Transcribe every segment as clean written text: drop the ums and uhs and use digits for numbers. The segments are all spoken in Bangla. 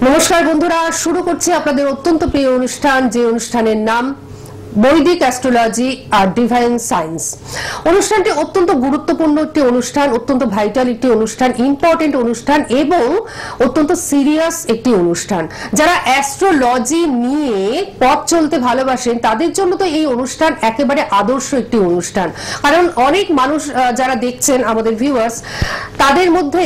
নমস্কার বন্ধুরা, শুরু করছি আপনাদের অত্যন্ত প্রিয় অনুষ্ঠান, যে অনুষ্ঠানের নাম বৈদিক অ্যাস্ট্রোলজি আর ডিভাইন সায়েন্স। অনুষ্ঠানটি অত্যন্ত গুরুত্বপূর্ণ একটি অনুষ্ঠান, অত্যন্ত ভাইটাল একটি অনুষ্ঠান, ইম্পর্টেন্ট অনুষ্ঠান এবং অত্যন্ত সিরিয়াস একটি অনুষ্ঠান। যারা অ্যাস্ট্রোলজি নিয়ে পথ চলতে ভালোবাসেন তাদের জন্য তো এই অনুষ্ঠান একেবারে আদর্শ একটি অনুষ্ঠান। কারণ অনেক মানুষ যারা দেখছেন, আমাদের ভিউয়ার্স, তাদের মধ্যে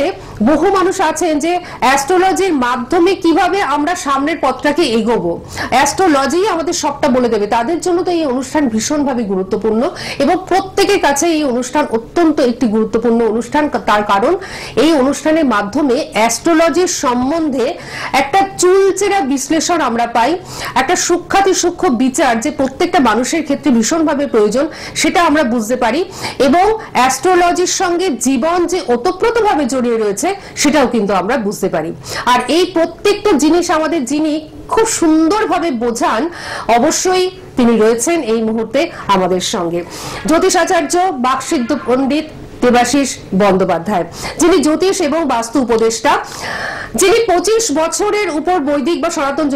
বহু মানুষ আছেন যে অ্যাস্ট্রোলজির মাধ্যমে কিভাবে আমরা সামনের পথটাকে এগোবো, অ্যাস্ট্রোলজি আমাদের সবটা বলে দেবে। তাদের জন্য তো এই অনুষ্ঠান ভীষণভাবে গুরুত্বপূর্ণ এবং প্রত্যেকের কাছে এই অনুষ্ঠান অত্যন্ত একটি গুরুত্বপূর্ণ অনুষ্ঠান। তার কারণ এই অনুষ্ঠানের মাধ্যমে অ্যাস্ট্রোলজির সম্বন্ধে একটা চুলচেরা বিশ্লেষণ আমরা পাই, একটা সূক্ষ্মাতি সূক্ষ্ম বিচার যে প্রত্যেকটা মানুষের ক্ষেত্রে ভীষণভাবে প্রয়োজন, সেটা আমরা বুঝতে পারি এবং অ্যাস্ট্রোলজির সঙ্গে জীবন যে ওতপ্রোতভাবে জড়িয়ে রয়েছে সেটাও কিন্তু আমরা বুঝতে পারি। আর এই প্রত্যেকটা জিনিস আমাদের যিনি খুব সুন্দরভাবে বোঝান, অবশ্যই তিনি রয়েছেন এই মুহূর্তে আমাদের সঙ্গে, জ্যোতিষাচার্য বাকসিদ্ধ পণ্ডিত দেবাশিস বন্দ্যোপাধ্যায়, যিনি জ্যোতিষ এবং বাস্তু উপদেষ্টা, যিনি 25 বছরের উপর বৈদিক বা সনাতন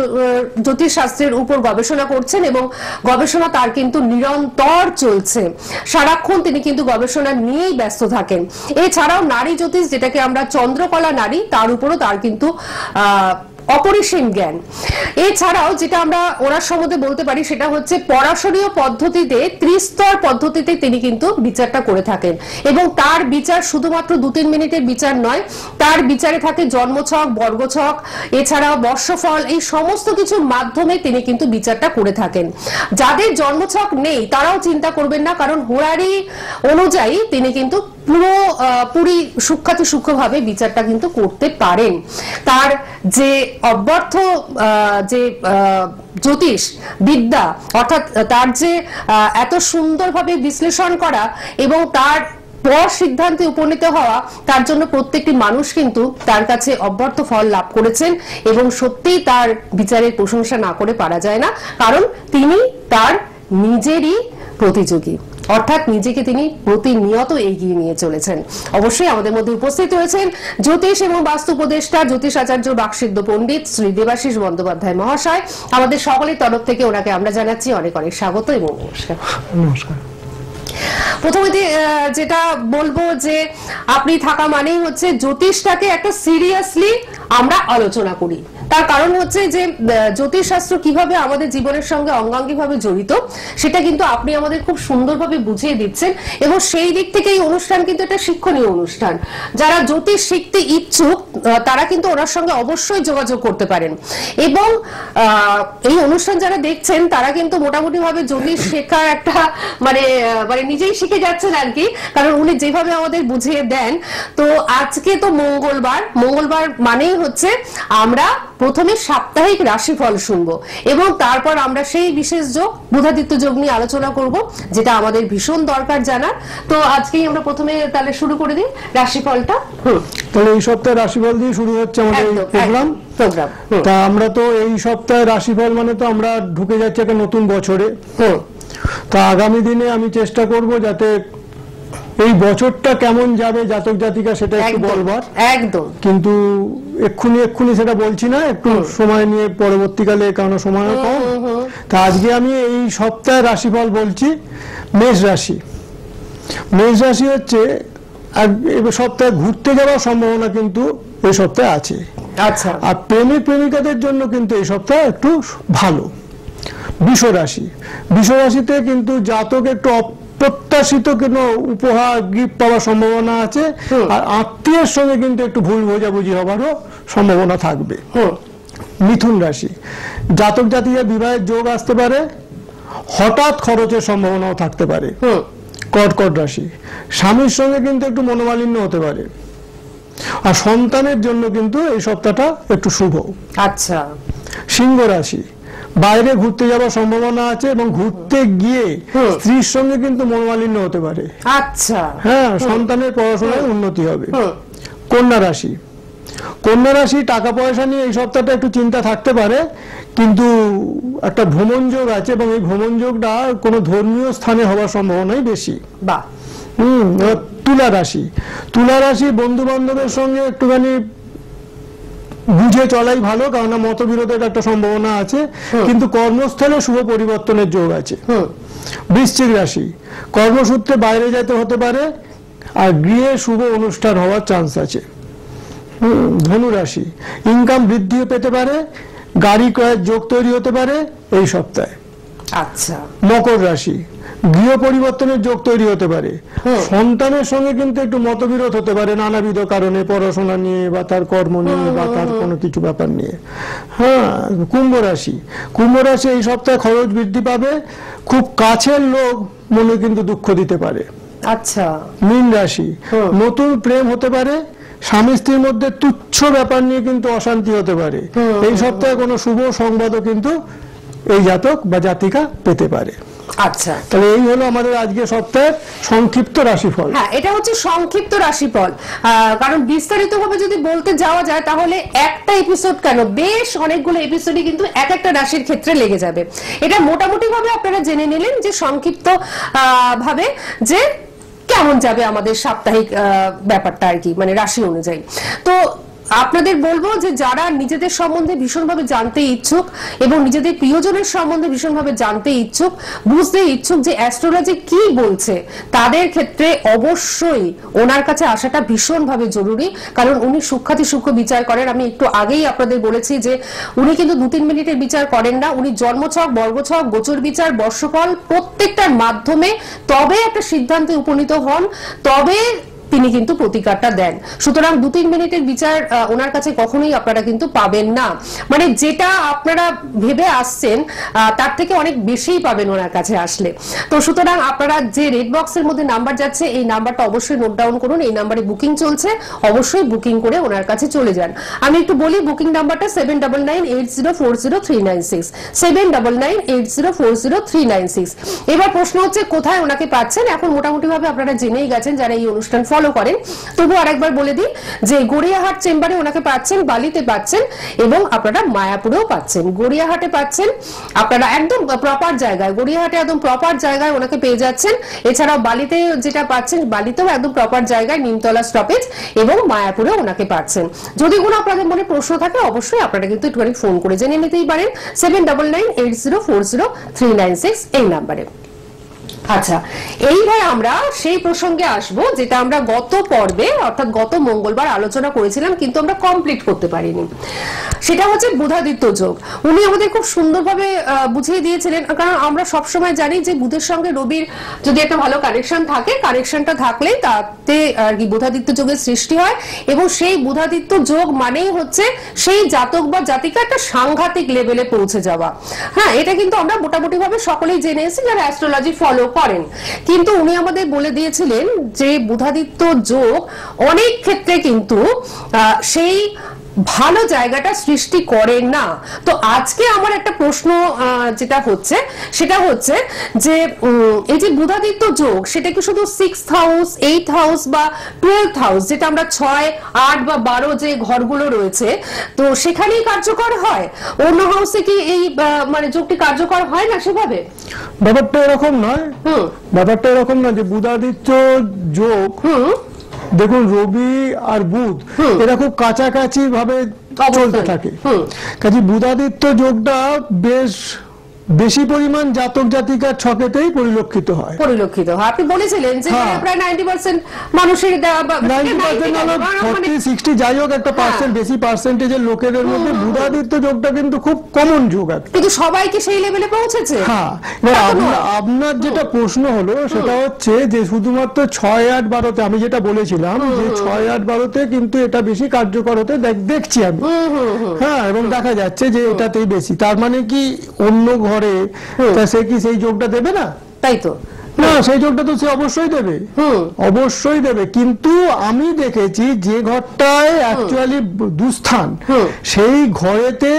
জ্যোতিষ শাস্ত্রের উপর গবেষণা করছেন এবং গবেষণা তার কিন্তু নিরন্তর চলছে। সারাক্ষণ তিনি কিন্তু গবেষণা নিয়েই ব্যস্ত থাকেন। এছাড়াও নারী জ্যোতিষ, যেটাকে আমরা চন্দ্রকলা নারী, তার উপরও তার কিন্তু অপরিসীম জ্ঞান। এছাড়াও যেটা আমরা ওনার সম্বন্ধে বলতে পারি সেটা হচ্ছে পরাশরীয় পদ্ধতিতে, ত্রিস্তর পদ্ধতিতে তিনি কিন্তু বিচারটা করে থাকেন এবং তার বিচার শুধুমাত্র 2-3 মিনিটের বিচার নয়, তার বিচারে থাকে জন্মছক, বর্গছক, এছাড়াও বর্ষফল, এই সমস্ত কিছুর মাধ্যমে তিনি কিন্তু বিচারটা করে থাকেন। যাদের জন্মছক নেই তারাও চিন্তা করবেন না, কারণ হোরারি অনুযায়ী তিনি কিন্তু পুরি সূক্ষ্মাতি সূক্ষ্মভাবে বিচারটা কিন্তু করতে পারেন। তার যে অব্যর্থ যে জ্যোতিষ বিদ্যা, অর্থাৎ তার যে এত সুন্দরভাবে বিশ্লেষণ করা এবং তার পর সিদ্ধান্তে উপনীত হওয়া, তার জন্য প্রত্যেকটি মানুষ কিন্তু তার কাছে অব্যর্থ ফল লাভ করেছেন এবং সত্যিই তার বিচারের প্রশংসা না করে পারা যায় না, কারণ তিনি তার নিজেরই প্রতিযোগী, অর্থাৎ নিজেকে তিনি প্রতিনিয়ত এগিয়ে নিয়ে চলেছেন। অবশ্যই আমাদের মধ্যে উপস্থিত রয়েছেন জ্যোতিষ এবং বাস্তু উপদেষ্টা জ্যোতিষাচার্য বাকসিদ্ধ পণ্ডিত শ্রী দেবাশিস বন্দ্যোপাধ্যায় মহাশয়। আমাদের সকলের তরফ থেকে ওনাকে আমরা জানাচ্ছি অনেক অনেক স্বাগত এবং নমস্কার। নমস্কার। প্রথমে যেটা বলবো যে আপনি থাকা মানেই হচ্ছে জ্যোতিষটাকে একটা সিরিয়াসলি আমরা আলোচনা করি। তার কারণ হচ্ছে যে জ্যোতিষ শাস্ত্র কিভাবে আমাদের জীবনের সঙ্গে অঙ্গাঙ্গিভাবে জড়িত সেটা কিন্তু আপনি আমাদের খুব সুন্দরভাবে বুঝিয়ে দিচ্ছেন এবং সেই দিক থেকে এই অনুষ্ঠান কিন্তু একটা শিক্ষণীয় অনুষ্ঠান। যারা জ্যোতিষ শিখতে ইচ্ছুক তারা কিন্তু ওনার সঙ্গে অবশ্যই যোগাযোগ করতে পারেন এবং এই অনুষ্ঠান যারা দেখছেন তারা কিন্তু মোটামুটি ভাবে জ্যোতিষ শেখার একটা মানে নিজেই শিখে যাচ্ছেন আর কি, কারণ উনি যেভাবে আমাদের বুঝিয়ে দেন। তো আজকে তো মঙ্গলবার মানেই হচ্ছে আমরা প্রথমে সাপ্তাহিক রাশিফল শুনবো এবং তারপর আমরা সেই বিশেষ যোগ বুধাদিত্য যোগ নিয়ে আলোচনা করব, যেটা আমাদের ভীষণ দরকার জানার। তো আজকেই আমরা প্রথমে তাহলে শুরু করে দিই রাশিফলটা। তাহলে এই সপ্তাহে রাশিফল দিয়ে শুরু হচ্ছে আমাদের প্রোগ্রাম। তা আমরা তো এই সপ্তাহে রাশিফল মানে তো আমরা ঢুকে যাচ্ছি একটা নতুন বছরে। তা আগামী দিনে আমি চেষ্টা করব যাতে এই বছরটা কেমন যাবে জাতক জাতিকা সেটা একটু বলবার, একদম, কিন্তু এক্ষুনি সেটা বলছি না, একটু সময় নিয়ে পরবর্তীকালে, কারণ সময় কম। তা আজকে আমি এই সপ্তাহে রাশিফল বলছি। মেষ রাশি হচ্ছে এই সপ্তাহে ঘুরতে যাওয়ার সম্ভাবনা কিন্তু এই সপ্তাহে আছে। আচ্ছা। আর প্রেমিক প্রেমিকাদের জন্য কিন্তু এই সপ্তাহ একটু ভালো। বৃষ রাশিতে কিন্তু জাতক একটু প্রত্যাশিত কোনো উপহার গিফট পাওয়ার সম্ভাবনা আছে, আর আত্মীয়ের সঙ্গে কিন্তু একটু ভুল বোঝাবুঝি হবারও সম্ভাবনা থাকবে। মিথুন রাশি, জাতক জাতিকা বিবাহের যোগ আসতে পারে, হঠাৎ খরচের সম্ভাবনাও থাকতে পারে। কর্কট রাশি, স্বামীর সঙ্গে কিন্তু একটু মনোমালিন্য হতে পারে, আর সন্তানের জন্য কিন্তু এই সপ্তাহটা একটু শুভ। আচ্ছা। সিংহ রাশি, বাইরে ঘুরতে যাওয়ার সম্ভাবনা আছে এবং ঘুরতে গিয়ে স্ত্রীর সঙ্গে কিন্তু মনোমালিন্য হতে পারে। আচ্ছা। হ্যাঁ, সন্তানের পড়াশোনায় উন্নতি হবে। কন্যা রাশি, টাকা পয়সা নিয়ে এই সপ্তাহটা একটু চিন্তা থাকতে পারে, কিন্তু একটা ভ্রমণ যোগ আছে এবং এই ভ্রমণ যোগটা কোনো ধর্মীয় স্থানে হওয়ার সম্ভাবনাই বেশি। বাহ। তুলা রাশি, বন্ধু বান্ধবের সঙ্গে একটুখানি বুঝে চলাই ভালো, কারণ মতবিরোধের একটা সম্ভাবনা আছে, কিন্তু কর্মস্থলে শুভ পরিবর্তনের যোগ আছে। বৃশ্চিক রাশি, কর্মসূত্রে বাইরে যেতে হতে পারে, আর গৃহে শুভ অনুষ্ঠান হওয়ার চান্স আছে। ধনু রাশি, ইনকাম বৃদ্ধি পেতে পারে, গাড়ি ক্রয়ের যোগ তৈরি হতে পারে এই সপ্তাহে। আচ্ছা। মকর রাশি, গৃহ পরিবর্তনের যোগ তৈরি হতে পারে, সন্তানের সঙ্গে কিন্তু একটু মতবিরোধ হতে পারে নানাবিধ কারণে, পড়াশোনা নিয়ে বা তার কর্ম নিয়ে বা তার কোনো কিছু ব্যাপার নিয়ে। হ্যাঁ। কুম্ভ রাশি, কুম্ভ রাশি এই সপ্তাহে খরচ বৃদ্ধি পাবে, খুব কাছের লোক মনে কিন্তু দুঃখ দিতে পারে। আচ্ছা। মীন রাশি, নতুন প্রেম হতে পারে, স্বামী স্ত্রীর মধ্যে তুচ্ছ ব্যাপার নিয়ে কিন্তু অশান্তি হতে পারে। এই সপ্তাহে কোনো শুভ সংবাদও কিন্তু এই জাতক বা জাতিকা পেতে পারে। আচ্ছা, তাহলে এই হলো আমাদের আজকে সপ্তাহের সংক্ষিপ্ত রাশিফল। হ্যাঁ, এটা হচ্ছে সংক্ষিপ্ত রাশিফল, কারণ বিস্তারিত ভাবে যদি বলতে যাওয়া যায় তাহলে একটা এপিসোড কেন, বেশ অনেকগুলো এপিসোডই কিন্তু এক একটা রাশির ক্ষেত্রে লেগে যাবে। এটা মোটামুটি ভাবে আপনারা জেনে নিলেন যে সংক্ষিপ্ত ভাবে যে কেমন যাবে আমাদের সাপ্তাহিক ব্যাপারটা আর কি, মানে রাশি অনুযায়ী। তো আপনাদের বলবো যে যারা নিজেদের সম্বন্ধে ভীষণভাবে জানতে ইচ্ছুক এবং নিজেদের প্রিয়জনের সম্বন্ধে ভীষণভাবে জানতে ইচ্ছুক, বুঝতে ইচ্ছুক যে অ্যাস্ট্রোলজি কি বলছে, তাদের ক্ষেত্রে অবশ্যই ওনার কাছে আসাটা ভীষণভাবে জরুরি, কারণ উনি সূক্ষ্মাতি সূক্ষ্ম বিচার করেন। আমি একটু আগেই আপনাদের বলেছি যে উনি কিন্তু 2-3 মিনিটের বিচার করেন না, উনি জন্মছক, বর্গছক, গোচর বিচার, বর্ষফল প্রত্যেকটার মাধ্যমে তবে একটা সিদ্ধান্তে উপনীত হন, তবে তিনি কিন্তু প্রতিকারটা দেন। সুতরাং 2-3 মিনিটের বিচার ওনার কাছে কখনোই আপনারা কিন্তু পাবেন না, মানে যেটা আপনারা ভেবে আসছেন তার থেকে অনেক বেশিই পাবেন ওনার কাছে আসলে। তো সুতরাং আপনারা যে রেড বক্সের মধ্যে নাম্বার যাচ্ছে এই নাম্বারটা অবশ্যই নোট ডাউন করুন, এই নাম্বারে বুকিং চলছে, অবশ্যই বুকিং করে ওনার কাছে চলে যান। আমি একটু বলি বুকিং নাম্বারটা 7998040396, 7998040396। এবার প্রশ্ন হচ্ছে কোথায় ওনাকে পাচ্ছেন। এখন মোটামুটি ভাবে আপনারা জেনেই গেছেন যারা এই অনুষ্ঠান ফলো করেন, তবু আরেকবার বলে দিই যে গড়িয়াহাট চেম্বারে ওনাকে পাচ্ছেন, বালিতে পাচ্ছেন এবং আপনারা মায়াপুরেও পাচ্ছেন। গড়িয়াহাটে পাচ্ছেন আপনারা একদম প্রপার জায়গায়, গড়িয়াহাটে একদম প্রপার জায়গায় ওনাকে পেয়ে যাচ্ছেন। এছাড়াও বালিতে যেটা পাচ্ছেন, বালিতেও একদম প্রপার জায়গায় নিমতলা স্টপেজ, এবং মায়াপুরেও ওনাকে পাচ্ছেন। যদি কোনো আপনাদের মনে প্রশ্ন থাকে অবশ্যই আপনারা কিন্তু একটুখানি ফোন করে জেনে নিতেই পারেন 7998040396 এই নাম্বারে। আচ্ছা, এইবার আমরা সেই প্রসঙ্গে আসব যেটা আমরা গত পর্বে অর্থাৎ গত মঙ্গলবার আলোচনা করেছিলাম কিন্তু আমরা কমপ্লিট করতে পারিনি। সেটা হচ্ছে বুধাদিত্য যোগ। উনি আমাদের খুব সুন্দরভাবে বুঝিয়ে দিয়েছিলেন, কারণ আমরা সবসময় জানি যে বুধের সঙ্গে রবির যদি একটা ভালো কানেকশন থাকে, কানেকশনটা থাকলে তাতে আর কি বুধাদিত্য যোগের সৃষ্টি হয়, এবং সেই বুধাদিত্য যোগ মানেই হচ্ছে সেই জাতক বা জাতিকা একটা সাংঘাতিক লেভেলে পৌঁছে যাওয়া। হ্যাঁ, এটা কিন্তু আমরা মোটামুটি ভাবে সকলেই জেনে এসেছি যারা অ্যাস্ট্রোলজি ফলো করেন। কিন্তু উনি আমাদের বলে দিয়েছিলেন যে বুধাদিত্য যোগ অনেক ক্ষেত্রে কিন্তু সেই ভালো জায়গাটা সৃষ্টি করেন না। তো আজকে আমার একটা প্রশ্ন যেটা হচ্ছে সেটা হচ্ছে যে এই যে বুধাদিত্য যোগ সেটা কি শুধু 6th হাউস, 8th হাউস বা 12th হাউস, যেটা আমরা 6, 8 বা 12 যে ঘরগুলো রয়েছে তো সেখানেই কার্যকর হয়? অন্য হাউসে কি এই মানে যোগটি কার্যকর হয় না সেভাবে? ব্যাপারটা এরকম নয়। ব্যাপারটা এরকম না যে বুধাদিত্য যোগ, দেখুন রবি আর বুধ এরা খুব কাছাকাছি ভাবে চলতে থাকে, কাজে বুধাদিত্য যোগটা বেশ বেশি পরিমাণ জাতক জাতিকার ছকেতেই পরিলক্ষিত হয়। আপনি বলেছিলেন যে প্রায় 90% মানুষের 40-60 যাই হোক একটা পার্সেন্ট, বেশি পার্সেন্টেজের লোকের মধ্যে বুধাদিত্য যোগটা কিন্তু খুব কমন যোগ, কিন্তু সবাইকে সেই লেভেলে পৌঁছেছে। হ্যাঁ, আপনার যেটা প্রশ্ন হলো সেটা হচ্ছে যে শুধুমাত্র 6, 8, 12তে আমি যেটা বলেছিলাম যে 6, 8, 12তে কিন্তু এটা বেশি কার্যকর হতে দেখছি আমি। হ্যাঁ, এবং দেখা যাচ্ছে যে এটাতেই বেশি। তার মানে কি অন্য ঘরে সে কি সেই যোগটা দেবে না? তাই তো না, সেই যোগটা তো সে অবশ্যই দেবে, অবশ্যই দেবে। কিন্তু আমি দেখেছি যে ঘরটায় অ্যাকচুয়ালি দুস্থান সেই ঘরেতে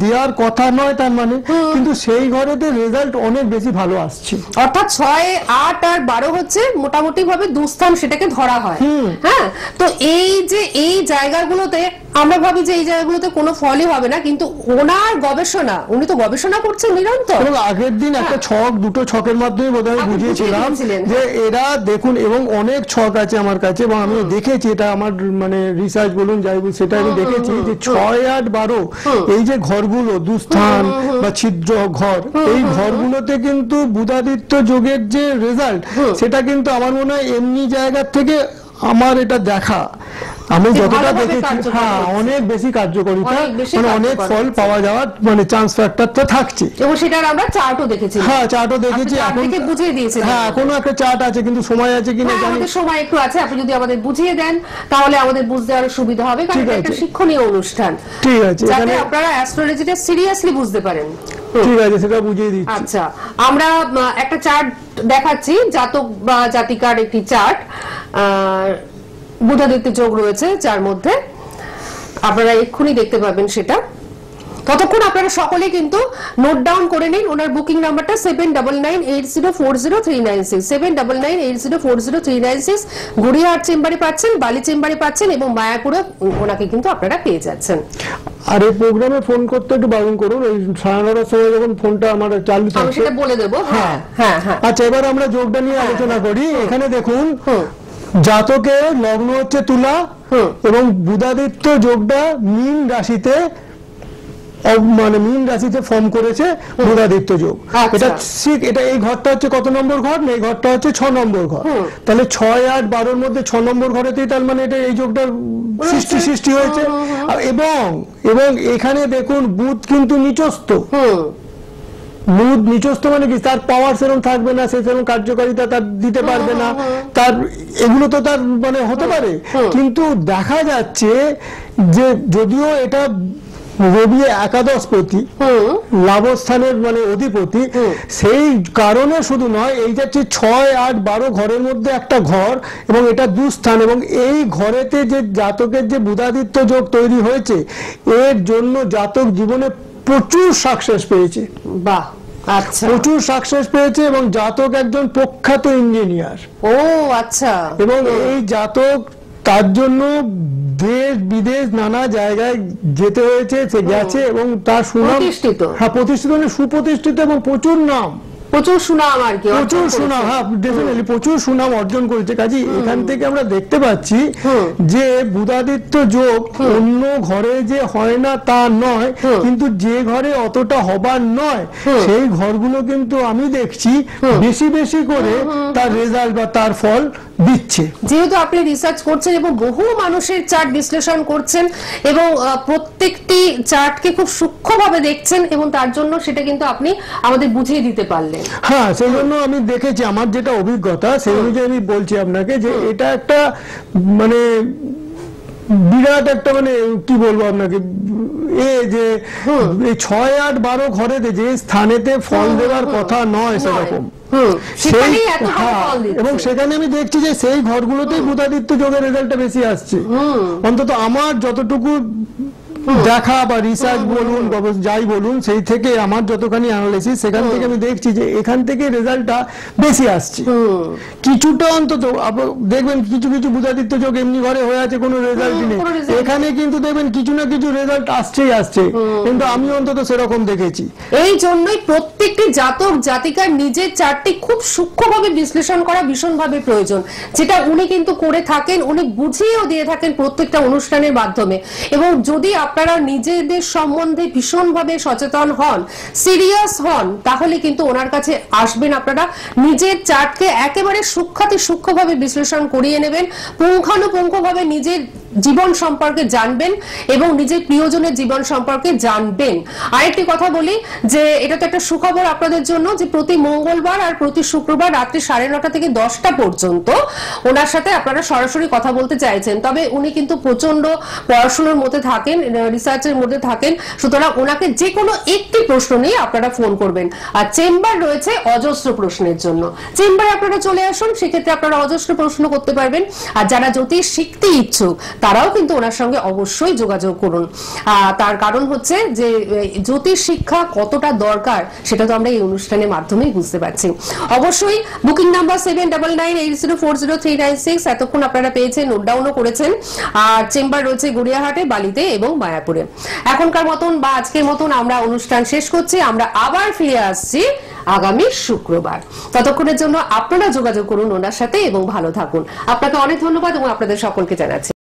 দেওয়ার কথা নয় তার মানে, কিন্তু সেই ঘরেতে রেজাল্ট অনেক বেশি ভালো আসছে। অর্থাৎ 6, 8 আর 12 হচ্ছে মোটামুটি ভাবে দুস্থান সেটাকে ধরা হয়। হ্যাঁ, তো এই যে এই জায়গাগুলোতে আমরা ভাবি যে এই জায়গাগুলোতে কোনো ফলই হবে না, কিন্তু ওনার গবেষণা, উনি তো গবেষণা করছেন নিরন্তর। এবং আগের দিন একটা ছক, দুটো ছকের মাধ্যমে বোধহয় বুঝিয়েছিলাম যে এরা দেখুন, এবং অনেক ছক আছে আমার কাছে এবং আমি দেখেছি, এটা আমার মানে রিসার্চ বলুন যাই বলুন সেটা আমি দেখেছি যে 6, 8, 12 এই যে ঘরগুলো দুস্থান বা ছিদ্র ঘর, এই ঘরগুলোতে কিন্তু বুধাদিত্য যোগের যে রেজাল্ট সেটা কিন্তু আমার মনে হয় এমনি জায়গার থেকে আমার এটা দেখা, আমি যতটা দেখেছি হ্যাঁ অনেক বেশি কার্যকারিতা, মানে অনেক ফল পাওয়া যাওয়ার মানে চান্স ফ্যাক্টরটা থাকছে। এবং সেটা আমরা চার্টও দেখেছি। হ্যাঁ চার্টও দেখেছি, এখন বুঝিয়ে দিয়েছে। হ্যাঁ এখনো একটা চার্ট আছে, কিন্তু সময় আছে কিনা জানি না। সময় একটু আছে, আপনি যদি আমাদের বুঝিয়ে দেন তাহলে আমাদের বুঝতে আরো সুবিধা হবে, কারণ এটা একটা শিক্ষণীয় অনুষ্ঠান। ঠিক আছে, যাতে আপনারা অ্যাস্ট্রোলজিটা সিরিয়াসলি বুঝতে পারেন। ঠিক আছে, সেটা বুঝিয়ে দিচ্ছি। আচ্ছা, আমরা একটা চার্ট দেখাচ্ছি, জাতক বা জাতিকার একটি চার্ট, বুধাদিত্য যোগ রয়েছে যার মধ্যে আপনারা এক্ষুনি দেখতে পাবেন সেটা। ততক্ষণ আপনারা সকলে কিন্তু নোট ডাউন করে নিন ওনার বুকিং নাম্বারটা 7998040396, 7998040396। গড়িয়াহাট চেম্বারে পাচ্ছেন, বালি চেম্বারে পাচ্ছেন এবং মায়াপুরে ওনাকে কিন্তু আপনারা পেয়ে যাচ্ছেন। আর এই প্রোগ্রামে ফোন করতে একটু বারণ করুন, ওই 9:30 সময় যখন ফোনটা আমার চালু থাকবে আমি সেটা বলে দেবো। হ্যাঁ হ্যাঁ হ্যাঁ। আচ্ছা, এবার আমরা যোগটা নিয়ে আলোচনা করি। এখানে দেখুন জাতকের লগ্ন হচ্ছে তুলা এবং বুধাদিত্য যোগটা মীন রাশিতে, মানে মীন রাশিতে ফর্ম করেছে বুধাদিত্য যোগ। এটা ঠিক, এটা এই ঘরটা হচ্ছে কত নম্বর ঘর না, এই ঘরটা হচ্ছে 6 নম্বর ঘর। তাহলে 6, 8, 12-র মধ্যে 6 নম্বর ঘরেতেই তার মানে এটা এই যোগটার সৃষ্টি হয়েছে। এবং এখানে দেখুন বুধ কিন্তু নিচস্থ। বুধ নিচস্থ মানে কি, তার পাওয়ার সেরকম থাকবে না, সে সেরকম কার্যকারিতা তার দিতে পারবে না, তার এগুলো তো তার মানে হতে পারে। কিন্তু দেখা যাচ্ছে যে যদিও এটা রবি একাদশপতি, লাভস্থানের মানে অধিপতি, সেই কারণে শুধু নয়, এই যাচ্ছে 6, 8, 12 ঘরের মধ্যে একটা ঘর এবং এটা দুস্থান, এবং এই ঘরেতে যে জাতকের যে বুধাদিত্য যোগ তৈরি হয়েছে এর জন্য জাতক জীবনে প্রচুর সাকসেস পেয়েছে। বাহ, আচ্ছা, প্রচুর সাকসেস পেয়েছে এবং জাতক একজন প্রখ্যাত ইঞ্জিনিয়ার। ও আচ্ছা। এবং এই জাতক তার জন্য দেশ বিদেশ নানা জায়গায় যেতে হয়েছে, সে গেছে এবং তার সুনাম প্রতিষ্ঠিত, হ্যাঁ প্রতিষ্ঠিত মানে সুপ্রতিষ্ঠিত এবং প্রচুর নাম, প্রচুর সুনাম আর কি, প্রচুর সুনাম, হ্যাঁ ডেফিনেটলি প্রচুর সুনাম অর্জন করেছে। কাজে এখান থেকে আমরা দেখতে পাচ্ছি যে বুধাদিত্য যোগ অন্য ঘরে যে হয় না তা নয়, কিন্তু যে ঘরে অতটা হবার নয় সেই ঘরগুলো কিন্তু আমি দেখছি বেশি বেশি করে তার রেজাল্ট বা তার ফল দিচ্ছে। যেহেতু আপনি রিসার্চ করছেন এবং বহু মানুষের চার্ট বিশ্লেষণ করছেন এবং প্রত্যেকটি চার্টকে খুব সূক্ষ্মভাবে দেখছেন এবং তার জন্য সেটা কিন্তু আপনি আমাদের বুঝিয়ে দিতে পারলেন। হ্যাঁ, সেই জন্য আমি দেখেছি, আমার যেটা অভিজ্ঞতা সেই অনুযায়ী আমি বলছি আপনাকে যে এটা একটা মানে বিরাট একটা মানে কি বলবো আপনাকে, যে এই 6, 8, 12 ঘরেতে যে স্থানেতে ফল দেওয়ার কথা নয় সেরকম, এবং সেখানে আমি দেখছি যে সেই ঘরগুলোতেই বুধাদিত্য যোগের রেজাল্টটা বেশি আসছে। অন্তত আমার যতটুকু দেখা বা রিসার্চ বলুন যাই বলুন, সেই থেকে আমার যতখানি অ্যানালিসিস সেখান থেকে আমি দেখছি যে এখান থেকে রেজাল্টটা বেশি আসছে কিছুটা। অন্তত দেখবেন কিছু কিছু বুধাদিত্য যোগ এমনি ঘরে হয়ে আছে কোনো রেজাল্ট নেই, এখানে কিন্তু দেখবেন কিছু না কিছু রেজাল্ট আসছেই আসছে, কিন্তু আমি অন্তত সেরকম দেখেছি। এই জন্যই প্রত্যেকটি জাতক জাতিকার নিজের চার্টটি খুব সূক্ষ্মভাবে বিশ্লেষণ করা ভীষণভাবে প্রয়োজন, যেটা উনি কিন্তু করে থাকেন, উনি বুঝিয়েও দিয়ে থাকেন প্রত্যেকটা অনুষ্ঠানের মাধ্যমে। এবং যদি আপনারা নিজেদের সম্বন্ধে ভীষণভাবে সচেতন হন, সিরিয়াস হন, তাহলে কিন্তু ওনার কাছে আসবেন, আপনারা নিজের চার্টকে একেবারে সূক্ষ্মভাবে বিশ্লেষণ করিয়ে নেবেন, পুঙ্খানুপুঙ্খভাবে নিজের জীবন সম্পর্কে জানবেন এবং নিজের প্রিয়জনের জীবন সম্পর্কে জানবেন। আরেকটি কথা বলি যে এটা তো একটা সুখবর আপনাদের জন্য যে প্রতি মঙ্গলবার আর প্রতি শুক্রবার রাত্রি 9:30 থেকে 10টা পর্যন্ত ওনার সাথে আপনারা সরাসরি কথা বলতে চাইছেন। তবে উনি কিন্তু প্রচন্ড পড়াশোনার মধ্যে থাকেন, রিসার্চের মধ্যে থাকেন, সুতরাং ওনাকে যে কোনো একটি প্রশ্ন নিয়ে আপনারা ফোন করবেন। আর চেম্বার রয়েছে অজস্র প্রশ্নের জন্য, চেম্বারে আপনারা চলে আসুন, সেক্ষেত্রে আপনারা অজস্র প্রশ্ন করতে পারবেন। আর যারা জ্যোতিষ শিখতে ইচ্ছুক তারাও কিন্তু ওনার সঙ্গে অবশ্যই যোগাযোগ করুন। তার কারণ হচ্ছে যে জ্যোতিষ শিক্ষা কতটা দরকার সেটা তো আমরা এই অনুষ্ঠানের মাধ্যমেই বুঝতে পারছি। অবশ্যই বুকিং নাম্বার 7998804036 এতক্ষণ আপনারা পেয়েছেন, নোট ডাউনও করেছেন। আর চেম্বার রয়েছে গড়িয়াহাটে, বালিতে এবং মায়াপুরে। এখনকার মতন বা আজকের মতন আমরা অনুষ্ঠান শেষ করছি। আমরা আবার ফিরে আসছি আগামী শুক্রবার। ততক্ষণের জন্য আপনারা যোগাযোগ করুন ওনার সাথে এবং ভালো থাকুন। আপনাকে অনেক ধন্যবাদ এবং আপনাদের সকলকে জানাচ্ছি